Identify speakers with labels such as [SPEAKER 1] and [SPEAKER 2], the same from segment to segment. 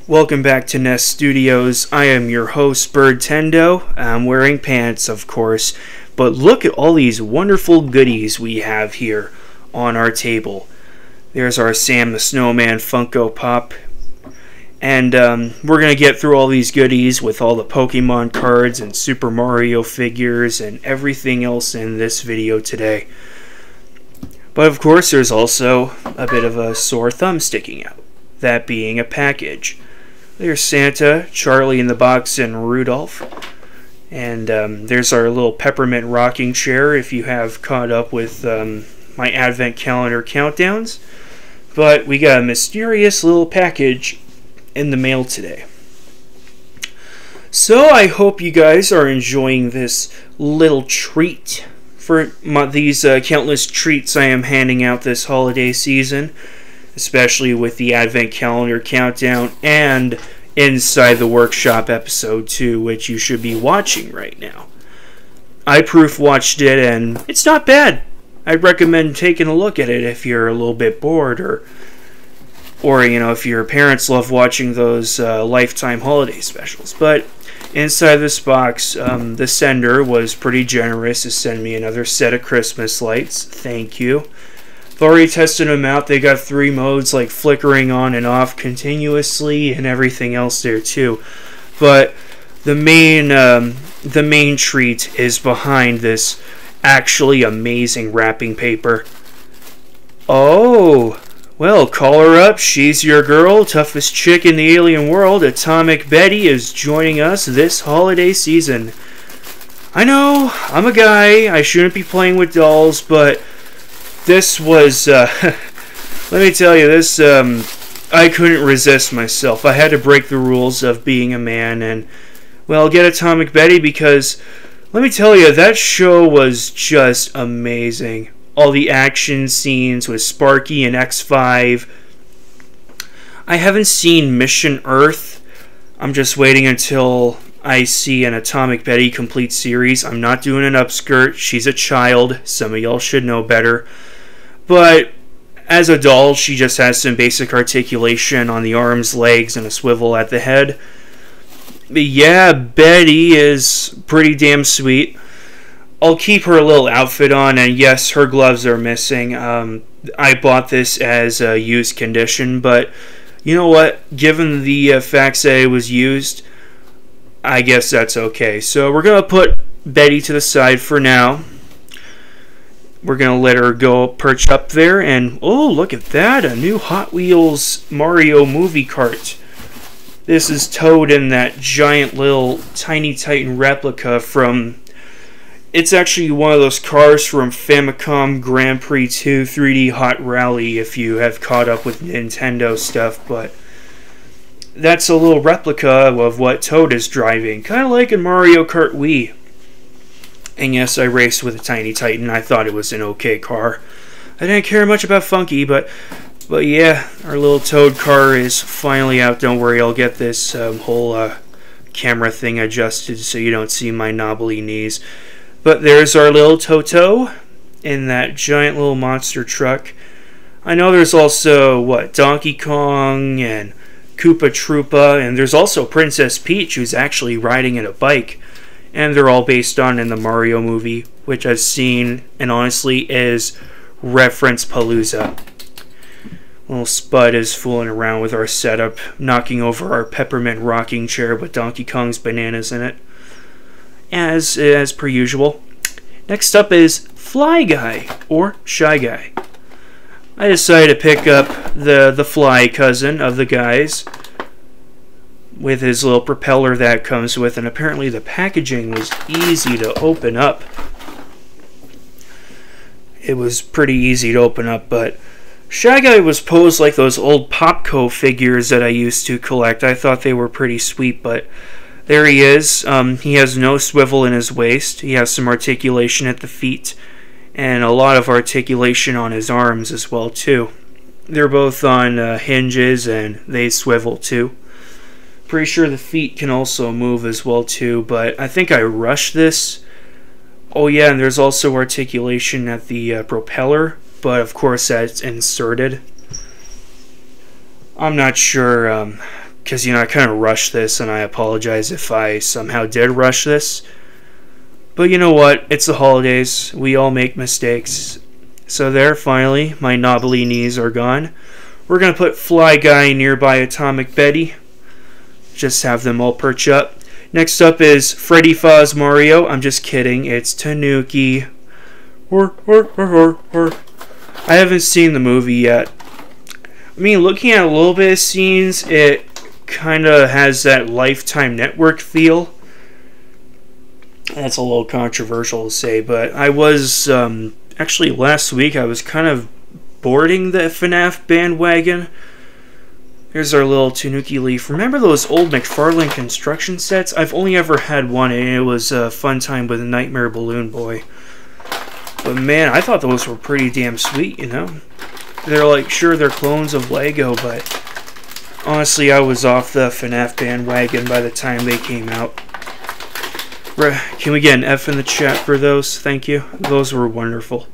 [SPEAKER 1] Welcome back to Nest Studios. I am your host, Bird Tendo. I'm wearing pants, of course, but look at all these wonderful goodies we have here on our table. There's our Sam the Snowman Funko Pop. And we're going to get through all these goodies with all the Pokemon cards and Super Mario figures and everything else in this video today. But of course, there's also a bit of a sore thumb sticking out, that being a package. There's Santa, Charlie in the Box, and Rudolph. And there's our little peppermint rocking chair if you have caught up with my advent calendar countdowns. But we got a mysterious little package in the mail today. So I hope you guys are enjoying this little treat for these countless treats I am handing out this holiday season, especially with the Advent Calendar Countdown and Inside the Workshop Episode 2, which you should be watching right now. I proof watched it, and it's not bad. I'd recommend taking a look at it if you're a little bit bored, or you know, if your parents love watching those Lifetime holiday specials. But inside this box, the sender was pretty generous to send me another set of Christmas lights. Thank you. I've already tested them out. They got 3 modes, like flickering on and off continuously and everything else there too. But the main treat is behind this actually amazing wrapping paper. Oh, well, call her up. She's your girl, toughest chick in the alien world. Atomic Betty is joining us this holiday season. I know, I'm a guy. I shouldn't be playing with dolls, but this was, let me tell you, this, I couldn't resist myself. I had to break the rules of being a man and, well, get Atomic Betty because, let me tell you, that show was just amazing. All the action scenes with Sparky and X5. I haven't seen Mission Earth. I'm just waiting until I see an Atomic Betty complete series. I'm not doing an upskirt. She's a child. Some of y'all should know better. But as a doll, she just has some basic articulation on the arms, legs, and a swivel at the head. But yeah, Betty is pretty damn sweet. I'll keep her little outfit on, and yes, her gloves are missing. I bought this as a used condition, but you know what? Given the facts that it was used, I guess that's okay. So we're going to put Betty to the side for now. We're going to let her go perch up there, and oh, look at that, a new Hot Wheels Mario movie cart. This is Toad in that giant little Tiny Titan replica from... It's actually one of those cars from Famicom Grand Prix 2 3D Hot Rally, if you have caught up with Nintendo stuff, but that's a little replica of what Toad is driving, kind of like in Mario Kart Wii. And yes, I raced with a Tiny Titan. I thought it was an okay car. I didn't care much about Funky, but yeah, our little Toad car is finally out. Don't worry, I'll get this whole camera thing adjusted so you don't see my knobbly knees. But there's our little Toto in that giant little monster truck. I know there's also, what, Donkey Kong and Koopa Troopa, and there's also Princess Peach who's actually riding in a bike. And they're all based on in the Mario movie, which I've seen, and honestly is reference palooza. Little Spud is fooling around with our setup, knocking over our peppermint rocking chair with Donkey Kong's bananas in it. As per usual. Next up is Fly Guy, or Shy Guy. I decided to pick up the fly cousin of the guys with his little propeller that comes with, and apparently the packaging was easy to open up. It was pretty easy to open up, but Shy Guy was posed like those old Popco figures that I used to collect. I thought they were pretty sweet, but there he is. He has no swivel in his waist. He has some articulation at the feet, and a lot of articulation on his arms as well, too. They're both on hinges, and they swivel, too. Pretty sure the feet can also move as well, too, but I think I rushed this. Oh, yeah, and there's also articulation at the propeller, but of course that's inserted. I'm not sure because, you know, I kind of rushed this, and I apologize if I somehow did rush this. But you know what? It's the holidays. We all make mistakes. So there, finally, my knobbly knees are gone. We're going to put Fly Guy nearby Atomic Betty. Just have them all perch up. Next up is Freddy Faz Mario. I'm just kidding. It's Tanuki. I haven't seen the movie yet. I mean, looking at a little bit of scenes, it kind of has that Lifetime Network feel. That's a little controversial to say, but I was, actually last week, I was kind of boarding the FNAF bandwagon. Here's our little Tanuki Leaf. Remember those old McFarlane construction sets? I've only ever had one, and it was a fun time with Nightmare Balloon Boy. But man, I thought those were pretty damn sweet, you know? They're like, sure, they're clones of Lego, but honestly, I was off the FNAF bandwagon by the time they came out. Can we get an F in the chat for those? Thank you. Those were wonderful.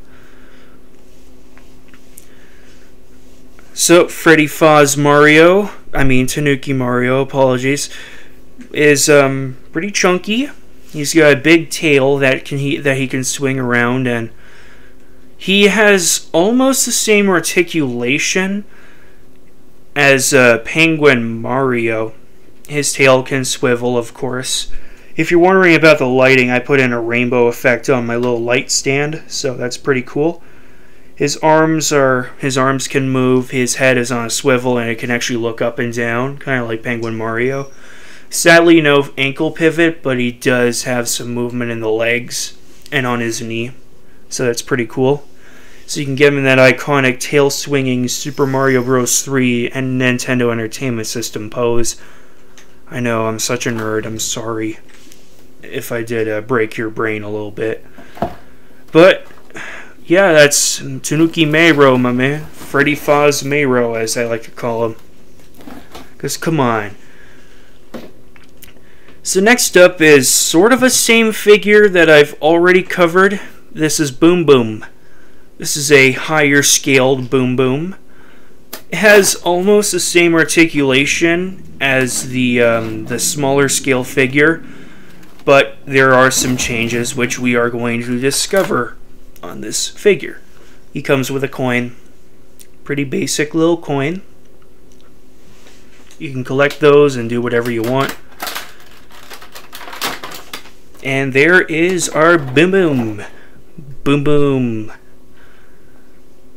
[SPEAKER 1] So, Freddy Faz Mario, Tanuki Mario, apologies, is pretty chunky. He's got a big tail that he can swing around, and he has almost the same articulation as Penguin Mario. His tail can swivel, of course. If you're wondering about the lighting, I put in a rainbow effect on my little light stand, so that's pretty cool. His arms can move, his head is on a swivel, and it can actually look up and down, kind of like Penguin Mario. Sadly, no ankle pivot, but he does have some movement in the legs and on his knee, so that's pretty cool. So you can get him in that iconic tail-swinging Super Mario Bros. 3 and Nintendo Entertainment System pose. I know, I'm such a nerd, I'm sorry if I did break your brain a little bit. But yeah, that's Tanuki Mayro, my man. Freddy Faz Mayro, as I like to call him. Because, come on. So next up is sort of a same figure that I've already covered. This is Boom Boom. This is a higher scaled Boom Boom. It has almost the same articulation as the smaller scale figure, but there are some changes which we are going to discover on this figure. He comes with a coin. Pretty basic little coin. You can collect those and do whatever you want. And there is our Boom Boom. Boom Boom.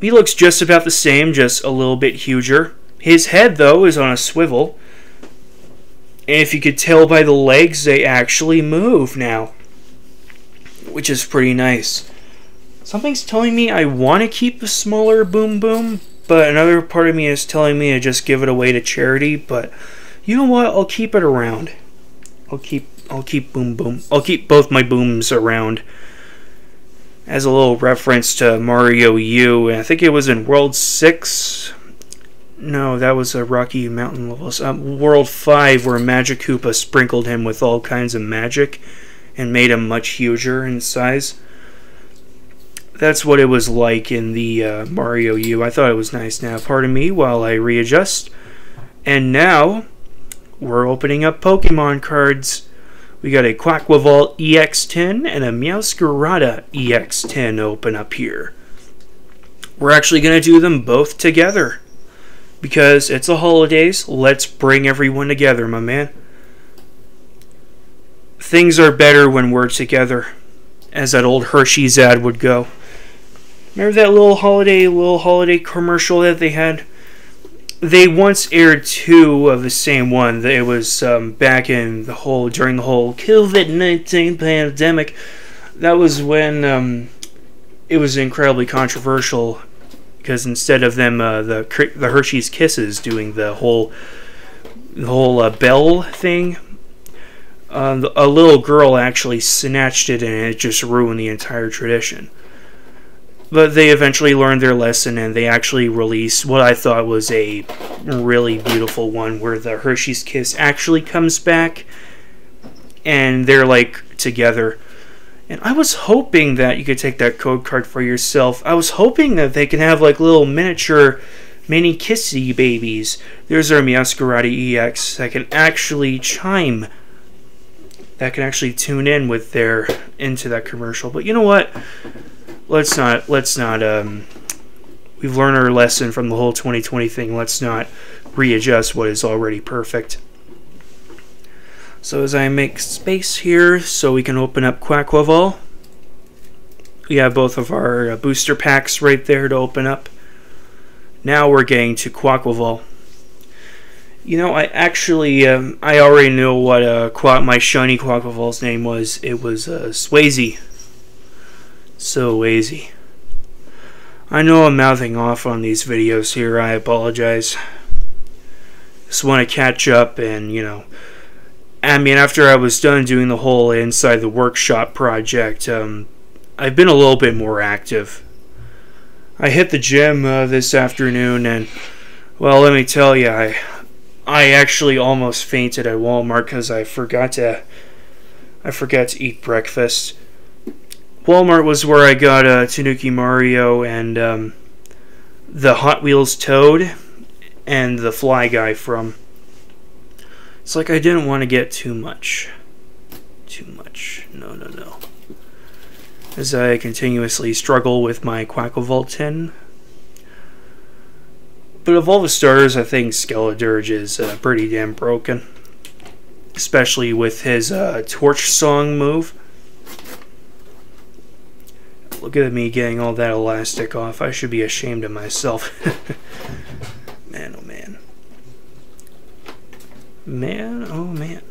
[SPEAKER 1] He looks just about the same, just a little bit huger. His head, though, is on a swivel. And if you could tell by the legs, they actually move now, which is pretty nice. Something's telling me I want to keep a smaller Boom Boom, but another part of me is telling me to just give it away to charity. But you know what? I'll keep it around. I'll keep Boom Boom. I'll keep both my booms around. As a little reference to Mario U, and I think it was in World 6. No, that was a Rocky Mountain levels. World 5, where Magic Koopa sprinkled him with all kinds of magic and made him much huger in size. That's what it was like in the Mario U. I thought it was nice. Now, pardon me while I readjust. And now, we're opening up Pokemon cards. We got a Quacklevault EX10 and a Meowscarada EX10 open up here. We're actually going to do them both together. Because it's the holidays, let's bring everyone together, my man. Things are better when we're together, as that old Hershey's ad would go. Remember that little holiday commercial that they had? They once aired two of the same one. It was back in during the whole COVID-19 pandemic. That was when it was incredibly controversial, because instead of them the Hershey's Kisses doing the whole bell thing, a little girl actually snatched it, and it just ruined the entire tradition. But they eventually learned their lesson, and they actually released what I thought was a really beautiful one, where the Hershey's Kiss actually comes back, and they're like together. And I was hoping that you could take that code card for yourself. I was hoping that they can have like little miniature mini kissy babies. There's our Meowscarada EX that can actually chime. That can actually tune in with their into that commercial. But you know what? Let's not we've learned our lesson from the whole 2020 thing. Let's not readjust what is already perfect. So as I make space here so we can open up Quaquaval, we have both of our booster packs right there to open up. Now we're getting to Quaquaval. You know, I actually, I already know what my shiny Quaquaval's name was. It was Swayze. So lazy. I know I'm mouthing off on these videos here. I apologize. Just want to catch up and, you know, I mean, after I was done doing the whole Inside the Workshop project, I've been a little bit more active. I hit the gym this afternoon, and, well, let me tell you, I actually almost fainted at Walmart because I forgot to eat breakfast. Walmart was where I got Tanuki Mario and the Hot Wheels Toad and the Fly Guy from. It's like I didn't want to get too much. No. As I continuously struggle with my Quaquaval tin. But of all the starters, I think Skeledirge is pretty damn broken. Especially with his Torch Song move. Look at me getting all that elastic off. I should be ashamed of myself. Man, oh man. Man, oh man.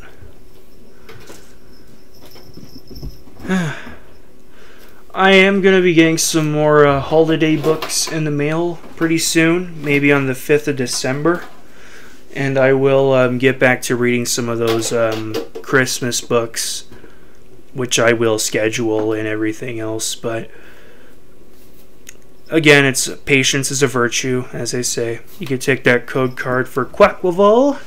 [SPEAKER 1] I am going to be getting some more holiday books in the mail pretty soon, maybe on the 5th of December. And I will get back to reading some of those Christmas books, which I will schedule and everything else. But again, it's patience is a virtue, as they say. You can take that code card for Quaquaval.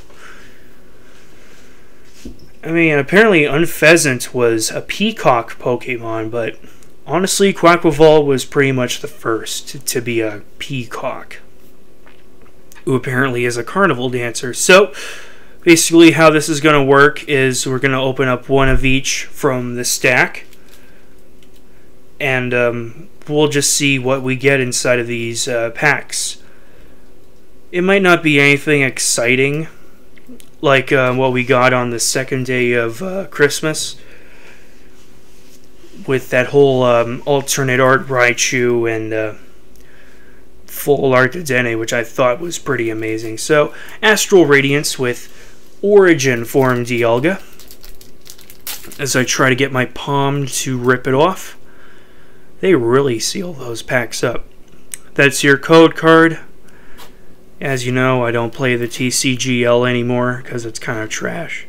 [SPEAKER 1] I mean, apparently Unpheasant was a peacock Pokemon, but honestly, Quaquaval was pretty much the first to be a peacock, who apparently is a carnival dancer. So, basically how this is going to work is we're going to open up one of each from the stack, and we'll just see what we get inside of these packs. It might not be anything exciting, like what we got on the second day of Christmas, with that whole alternate art Raichu and full art Dedenne, which I thought was pretty amazing. So, Astral Radiance with Origin form Dialga, as I try to get my palm to rip it off. They really seal those packs up. That's your code card. As you know, I don't play the TCGL anymore because it's kind of trash.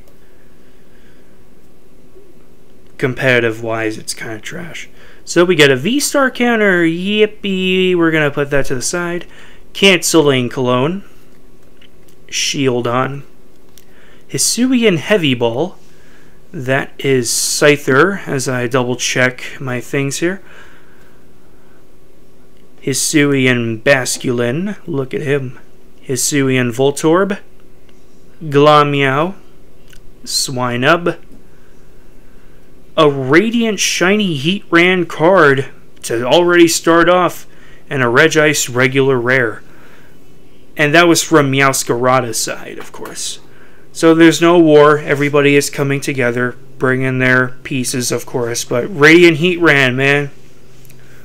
[SPEAKER 1] Competitive wise, it's kind of trash. So we get a V-Star counter. Yippee. We're going to put that to the side. Canceling Cologne. Shieldon. Hisuian Heavy Ball. That is Scyther, as I double check my things here. Hisuian Basculin. Look at him. Hisuian Voltorb. Glameow. Swinub. A Radiant Shiny Heatran card to already start off, and a Regice regular rare. And that was from Meowscarada's side, of course. So there's no war. Everybody is coming together, bringing their pieces, of course. But Radiant Heatran, man.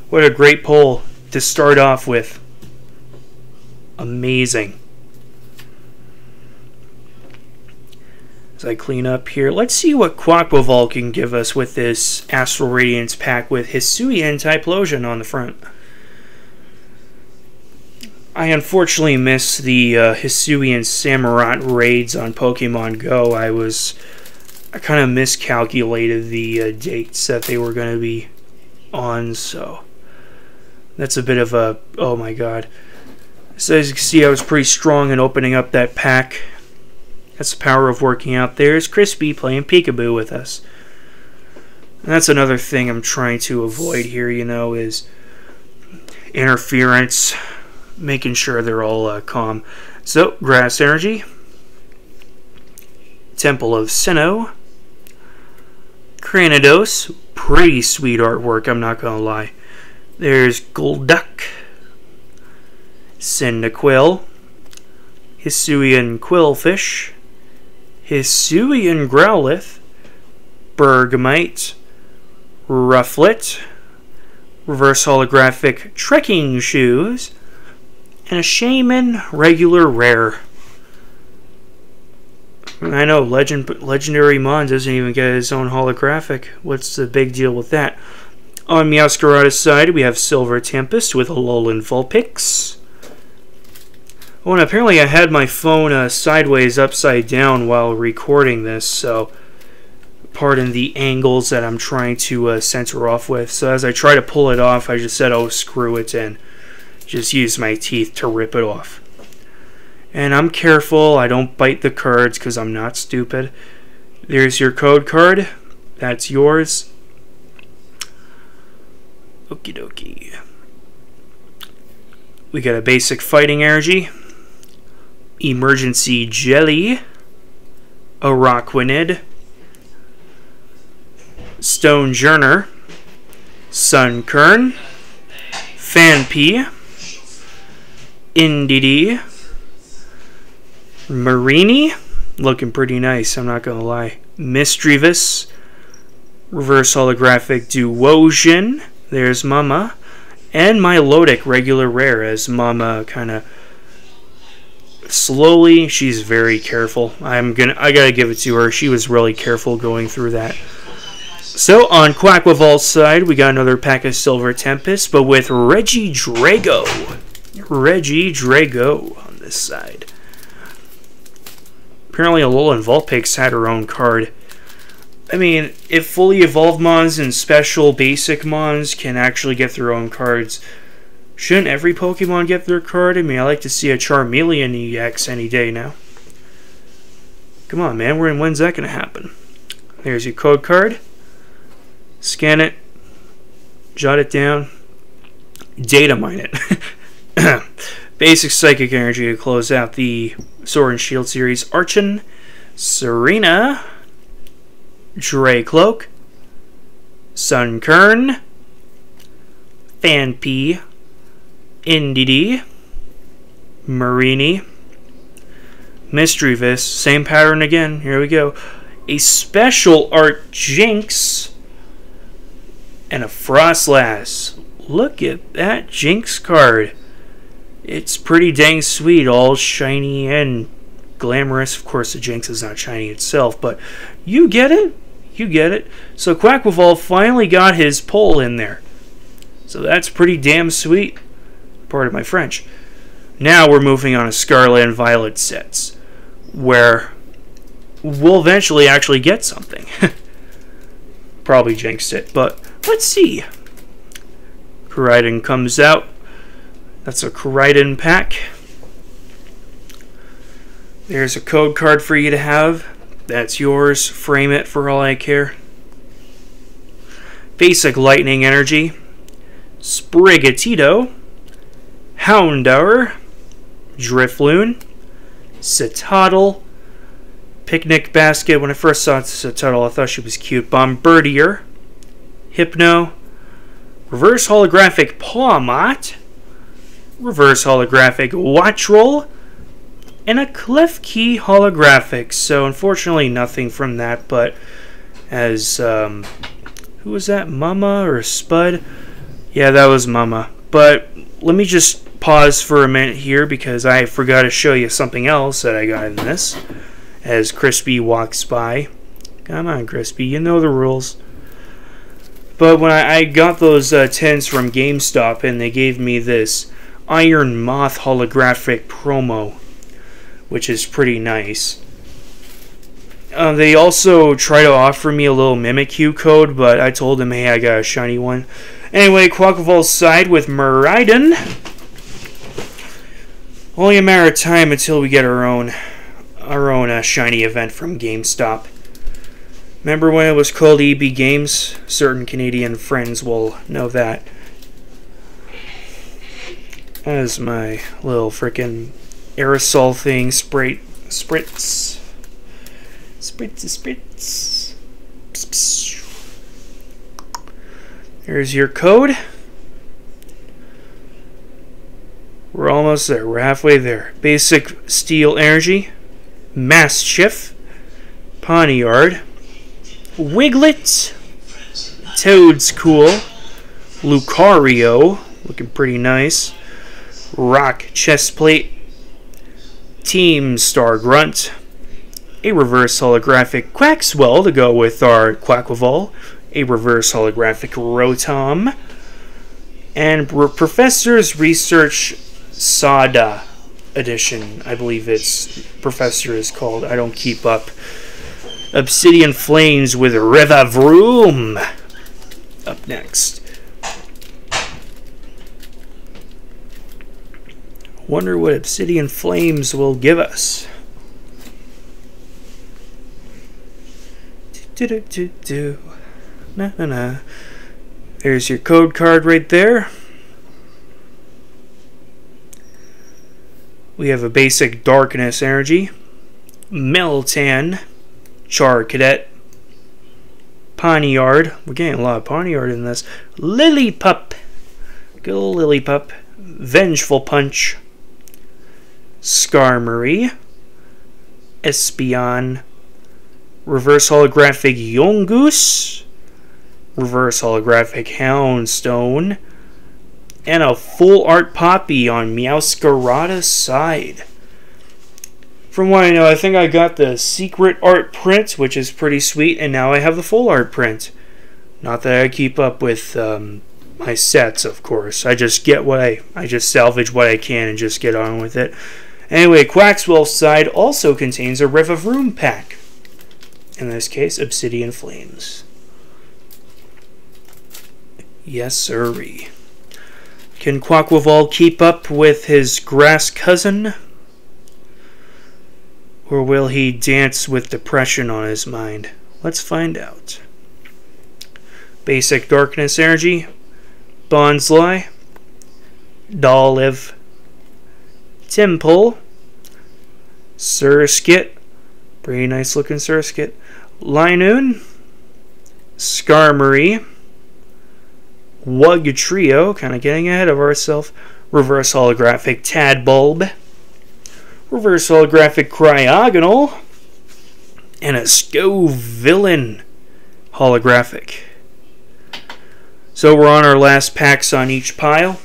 [SPEAKER 1] What a great pull to start off with. Amazing. As I clean up here, let's see what Quaquaval can give us with this Astral Radiance pack with Hisuian Typhlosion on the front. I unfortunately missed the Hisuian Samurott raids on Pokemon Go. I kind of miscalculated the dates that they were going to be on, so that's a bit of a, oh my god. So as you can see, I was pretty strong in opening up that pack. That's the power of working out. There's Crispy playing peekaboo with us. And that's another thing I'm trying to avoid here, you know, is interference making sure they're all calm. So, Grass Energy, Temple of Sinnoh, Cranidos, pretty sweet artwork, I'm not gonna lie. There's Golduck, Cyndaquil, Hisuian Quillfish, Hisuian Growlithe, Bergmite, Rufflet, Reverse Holographic Trekking Shoes, and a Shaman regular rare. I know, Legendary Mon doesn't even get his own holographic. What's the big deal with that? On Meowscarada's side, we have Silver Tempest with Alolan Vulpix. Oh, and apparently I had my phone sideways upside down while recording this, so pardon the angles that I'm trying to center off with. So as I try to pull it off, I just said, oh, screw it, and just use my teeth to rip it off. And I'm careful, I don't bite the cards because I'm not stupid. There's your code card. That's yours. Okie dokie. We got a basic fighting energy, Emergency Jelly, Araquanid, Stonejourner, Sunkern, Phanpy, Indeedee, Marini, looking pretty nice, I'm not gonna lie. Misdreavus, Reverse Holographic Duosion, there's Mama, and Milotic regular rare as Mama kind of slowly, she's very careful. I gotta give it to her. She was really careful going through that. So on Quacklevolt's side, we got another pack of Silver Tempest, but with Regidrago. Regidrago on this side. Apparently Alolan Vulpix had her own card. I mean, if fully evolved Mons and special basic Mons can actually get their own cards, shouldn't every Pokemon get their card? I mean, I like to see a Charmeleon EX any day now. Come on, man. When's that going to happen? There's your code card. Scan it. Jot it down. Data mine it. Basic Psychic Energy to close out the Sword and Shield series. Archon, Serena, Dracloak, Sunkern, Phanpy, Indeedee, Marini, Misdreavus, same pattern again, here we go. A Special Art Jinx, and a Frostlass. Look at that Jinx card. It's pretty dang sweet, all shiny and glamorous. Of course, the Jinx is not shiny itself, but you get it. You get it. So Quacklevolt finally got his pull in there. So that's pretty damn sweet. Pardon my French. Now we're moving on to Scarlet and Violet sets, where we'll eventually actually get something. Probably jinxed it, but let's see. Koraidon comes out. That's a Koraidon pack. There's a code card for you to have. That's yours. Frame it for all I care. Basic Lightning Energy. Sprigatito. Houndour. Drifloon. Citadel. Picnic Basket. When I first saw Citadel, I thought she was cute. Bombardier. Hypno. Reverse Holographic Pawmot. Reverse Holographic Wattrel, and a Klefki Holographic. So unfortunately nothing from that, but as who was that, Mama or Spud? Yeah, that was Mama. But let me just pause for a minute here because I forgot to show you something else that I got in this as Crispy walks by. Come on, Crispy, you know the rules. But when I got those tins from GameStop and they gave me this Iron Moth holographic promo, which is pretty nice. They also try to offer me a little Mimikyu code, but I told them, hey, I got a shiny one. Anyway, Quacklevolt's side with Miraidon. Only a matter of time until we get our own shiny event from GameStop. Remember when it was called EB Games? Certain Canadian friends will know that. as my little frickin' aerosol thing spritz. There's your code. We're almost there. We're halfway there. Basic Steel Energy, Mischief, Poniard, Wiglet, Toad's Cool, Lucario, looking pretty nice, Rock Chestplate, Team Star Grunt, a reverse holographic Quaxwell to go with our Quaquaval, a reverse holographic Rotom, and Professor's Research Sada edition. I believe its Professor is called. I don't keep up. Obsidian Flames with Revavroom. Up next. Wonder what Obsidian Flames will give us. Na. There's your code card right there. We have a basic Darkness Energy, Meltan, Charcadet, Poniard. We're getting a lot of Poniard in this. Lillipup. Good old Lillipup. Vengeful Punch. Skarmory. Espeon. Reverse holographic Yongoose. Reverse holographic Houndstone. And a full art Poppy on Meowscarada's side. From what I know, I think I got the secret art print, which is pretty sweet, and now I have the full art print. Not that I keep up with my sets, of course. I just get what I just salvage what I can and just get on with it. Anyway, Quaxwell's side also contains a Revavroom pack. In this case, Obsidian Flames. Yes, sirree. Can Quaquaval keep up with his grass cousin? Or will he dance with depression on his mind? Let's find out. Basic Darkness Energy, Bonsly, Dolliv, Timple, Surskit, pretty nice looking Surskit, Linoon, Skarmory, Wugtrio, kind of getting ahead of ourselves, reverse holographic Tadbulb, reverse holographic Cryogonal, and a Scovillain holographic. So we're on our last packs on each pile.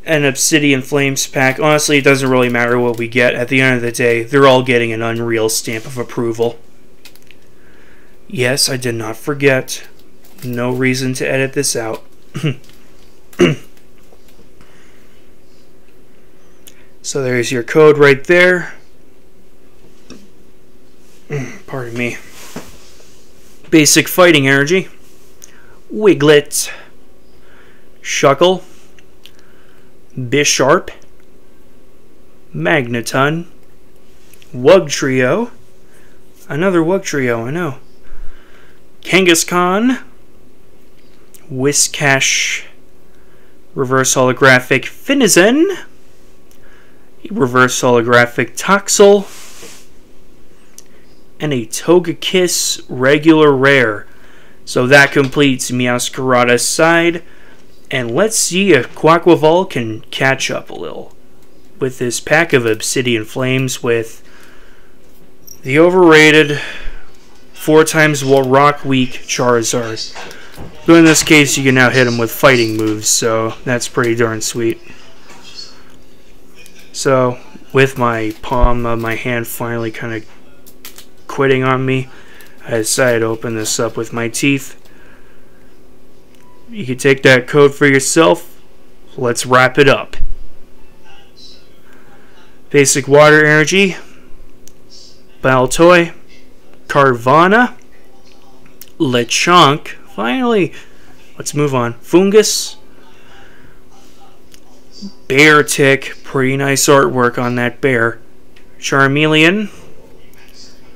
[SPEAKER 1] An Obsidian Flames pack. Honestly, it doesn't really matter what we get. At the end of the day, they're all getting an Unreal stamp of approval. Yes, I did not forget. No reason to edit this out. So there's your code right there. Pardon me. Basic Fighting Energy. Wiglet. Shuckle. Bisharp. Magneton. Wugtrio. Another Wugtrio, I know. Kangaskhan. Whiscash. Reverse holographic Finizen. Reverse holographic Toxel. And a Togekiss regular rare. So that completes Meowscarada's side. And let's see if Quaquaval can catch up a little with this pack of Obsidian Flames with the overrated 4x Rock Weak Charizard. But in this case, you can now hit him with fighting moves, so that's pretty darn sweet. So, with my palm of my hand finally kind of quitting on me, I decided to open this up with my teeth. You can take that code for yourself. Let's wrap it up. Basic Water Energy, Baltoy, Carvana, Lechonk. Finally, let's move on. Fungus, Beartic, pretty nice artwork on that bear. Charmeleon,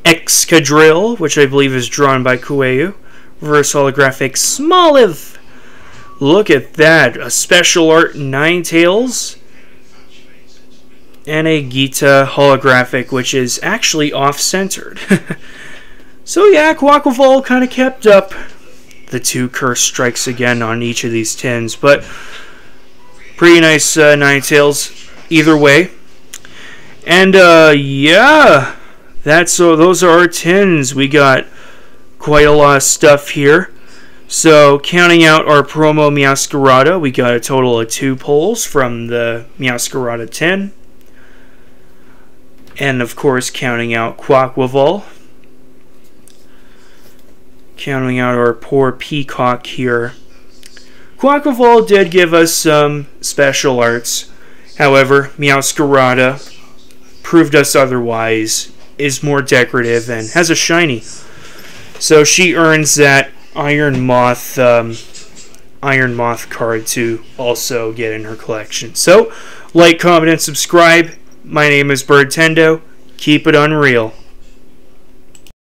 [SPEAKER 1] Excadrill, which I believe is drawn by Kueyu. Reverse holographic Smoliv, Look at that. A special art Ninetales. And a Gita holographic, which is actually off-centered. So yeah, Quaquaval kind of kept up the 2 curse strikes again on each of these tins. But pretty nice Ninetales either way. And yeah, those are our tins. We got quite a lot of stuff here. So counting out our promo Meowscarada, we got a total of 2 pulls from the Meowscarada tin. And of course counting out Quaquaval. Counting out our poor Peacock here. Quaquaval did give us some special arts. However, Meowscarada proved us otherwise, is more decorative, and has a shiny. So she earns that Iron Moth card to also get in her collection. So, like, comment, and subscribe. My name is Birdtendo. Keep it unreal.